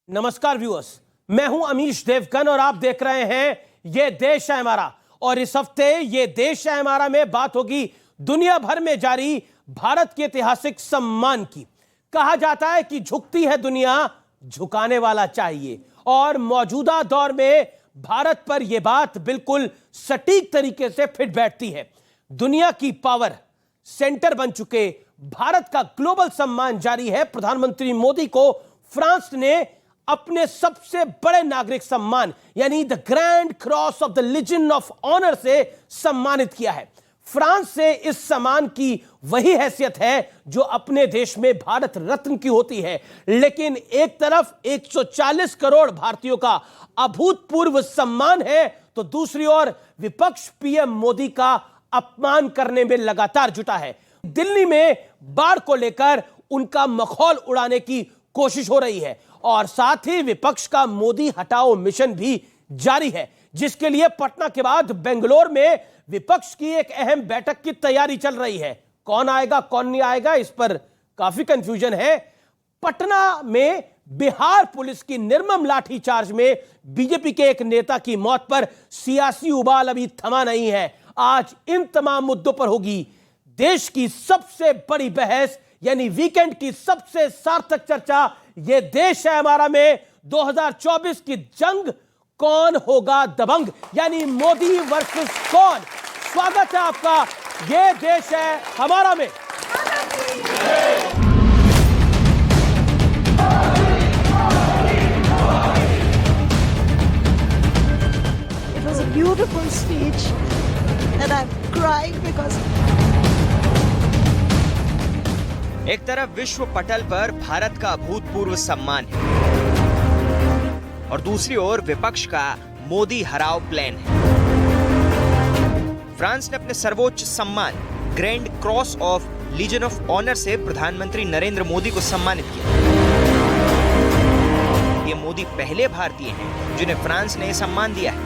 नमस्कार व्यूअर्स, मैं हूं अमीश देवगन और आप देख रहे हैं ये देश है हमारा। और इस हफ्ते ये देश है हमारा में बात होगी दुनिया भर में जारी भारत के ऐतिहासिक सम्मान की। कहा जाता है कि झुकती है दुनिया, झुकाने वाला चाहिए। और मौजूदा दौर में भारत पर यह बात बिल्कुल सटीक तरीके से फिट बैठती है। दुनिया की पावर सेंटर बन चुके भारत का ग्लोबल सम्मान जारी है। प्रधानमंत्री मोदी को फ्रांस ने अपने सबसे बड़े नागरिक सम्मान यानी the Grand Cross of the Legion of Honour से सम्मानित किया है। फ्रांस से इस सम्मान की वही हैसियत है जो अपने देश में भारत रत्न की होती है। लेकिन एक तरफ 140 करोड़ भारतीयों का अभूतपूर्व सम्मान है, तो दूसरी ओर विपक्ष पीएम मोदी का अपमान करने में लगातार जुटा है। दिल्ली में बाढ़ को लेकर उनका मखौल उड़ाने की कोशिश हो रही है और साथ ही विपक्ष का मोदी हटाओ मिशन भी जारी है, जिसके लिए पटना के बाद बेंगलोर में विपक्ष की एक अहम बैठक की तैयारी चल रही है। कौन आएगा कौन नहीं आएगा, इस पर काफी कंफ्यूजन है। पटना में बिहार पुलिस की निर्मम लाठीचार्ज में बीजेपी के एक नेता की मौत पर सियासी उबाल अभी थमा नहीं है। आज इन तमाम मुद्दों पर होगी देश की सबसे बड़ी बहस, यानी वीकेंड की सबसे सार्थक चर्चा। यह देश है हमारा में 2024 की जंग, कौन होगा दबंग, यानी मोदी वर्सेस कौन। स्वागत है आपका यह देश है हमारा में। It was a beautiful speech and I'm crying because एक तरफ विश्व पटल पर भारत का अभूतपूर्व सम्मान है और दूसरी ओर विपक्ष का मोदी हराओ प्लान है। फ्रांस ने अपने सर्वोच्च सम्मान Grand Cross of Legion of Honour से प्रधानमंत्री नरेंद्र मोदी को सम्मानित किया। ये मोदी पहले भारतीय हैं जिन्हें फ्रांस ने सम्मान दिया है।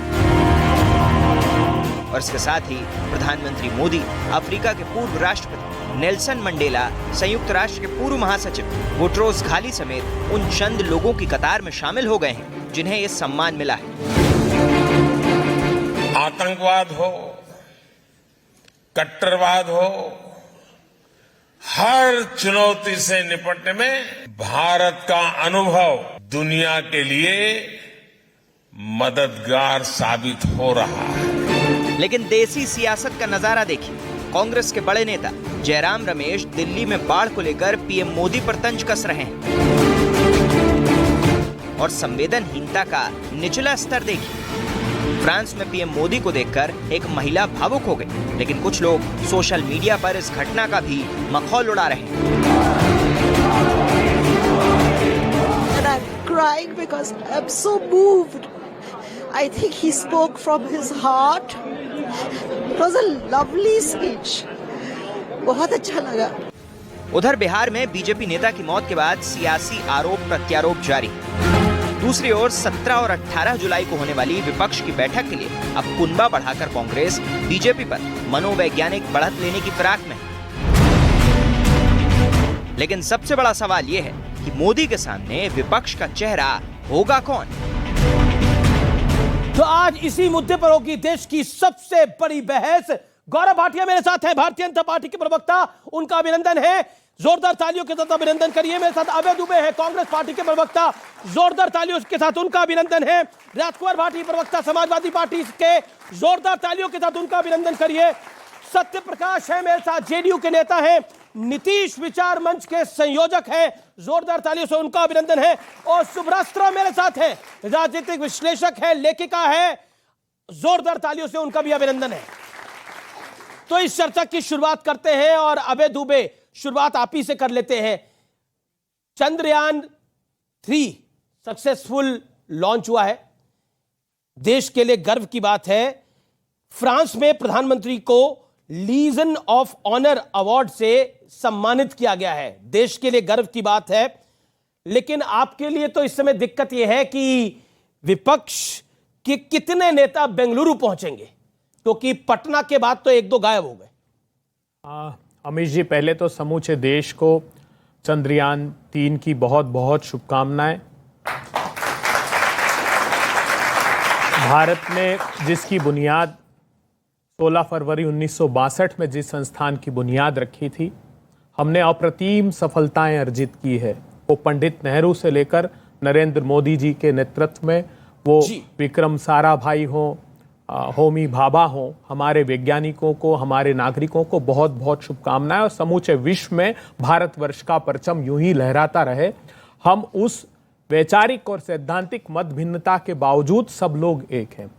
और इसके साथ ही प्रधानमंत्री मोदी अफ्रीका के पूर्व राष्ट्रपति नेल्सन मंडेला, संयुक्त राष्ट्र के पूर्व महासचिव बुटरोस घाली समेत उन चंद लोगों की कतार में शामिल हो गए हैं जिन्हें यह सम्मान मिला है। आतंकवाद हो, कट्टरवाद हो, हर चुनौती से निपटने में भारत का अनुभव दुनिया के लिए मददगार साबित हो रहा है। लेकिन देसी सियासत का नजारा देखिए। कांग्रेस के बड़े नेता जयराम रमेश दिल्ली में बाढ़ को लेकर पीएम मोदी पर तंज कस रहे हैं और संवेदनहीनता का निचला स्तर देखिए। फ्रांस में पीएम मोदी को देखकर एक महिला भावुक हो गई, लेकिन कुछ लोग सोशल मीडिया पर इस घटना का भी मखौल उड़ा रहे हैं। and I'm crying because I'm so moved. I think he spoke from his heart. It was a lovely speech. बहुत अच्छा लगा। उधर बिहार में बीजेपी नेता की मौत के बाद सियासी आरोप प्रत्यारोप जारी। दूसरी ओर 17 और 18 जुलाई को होने वाली विपक्ष की बैठक के लिए अब कुनबा बढ़ाकर कांग्रेस बीजेपी पर मनोवैज्ञानिक बढ़त लेने की फिराक में है। लेकिन सबसे बड़ा सवाल यह है कि मोदी के सामने विपक्ष का चेहरा होगा कौन। तो आज इसी मुद्दे पर होगी देश की सबसे बड़ी बहस। गौरव भाटिया मेरे साथ हैं, भारतीय जनता पार्टी के प्रवक्ता, उनका अभिनंदन है, जोरदार तालियों के साथ अभिनंदन करिए। मेरे साथ अभय दुबे हैं, कांग्रेस पार्टी के प्रवक्ता, जोरदार तालियों के साथ उनका अभिनंदन है। राजकुमार भाटी प्रवक्ता समाजवादी पार्टी के, जोरदार तालियों के साथ उनका अभिनंदन करिए। सत्य प्रकाश है मेरे साथ, जेडीयू के नेता हैं, नीतीश विचार मंच के संयोजक हैं, जोरदार तालियों से उनका अभिनंदन है। और सुब्रस्त्रा मेरे साथ है, राजनीतिक विश्लेषक है, लेखिका है, जोरदार तालियों से उनका भी अभिनंदन है। तो इस चर्चा की शुरुआत करते हैं और अभय दुबे शुरुआत आप ही से कर लेते हैं। चंद्रयान 3 सक्सेसफुल लॉन्च हुआ है, देश के लिए गर्व की बात है। फ्रांस में प्रधानमंत्री को लीजन ऑफ ऑनर अवार्ड से सम्मानित किया गया है, देश के लिए गर्व की बात है। लेकिन आपके लिए तो इस समय दिक्कत यह है कि विपक्ष के कितने नेता बेंगलुरु पहुंचेंगे, क्योंकि पटना के बाद तो एक दो गायब हो गए। अमीश जी, पहले तो समूचे देश को चंद्रयान 3 की बहुत बहुत शुभकामनाएं। भारत ने जिसकी बुनियाद 16 फरवरी 1962 में जिस संस्थान की बुनियाद रखी थी, हमने अप्रतिम सफलताएं अर्जित की है। वो पंडित नेहरू से लेकर नरेंद्र मोदी जी के नेतृत्व में, वो विक्रम साराभाई हो, होमी भाभा हो, हमारे वैज्ञानिकों को, हमारे नागरिकों को बहुत बहुत शुभकामनाएं और समूचे विश्व में भारतवर्ष का परचम यूं ही लहराता रहे। हम उस वैचारिक और सैद्धांतिक मत भिन्नता के बावजूद सब लोग एक हैं।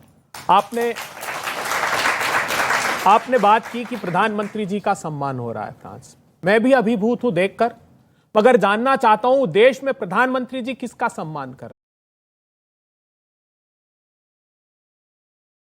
आपने बात की कि प्रधानमंत्री जी का सम्मान हो रहा है फ्रांस। मैं भी अभिभूत हूं देखकर, मगर जानना चाहता हूं देश में प्रधानमंत्री जी किसका सम्मान कर रहे हैं।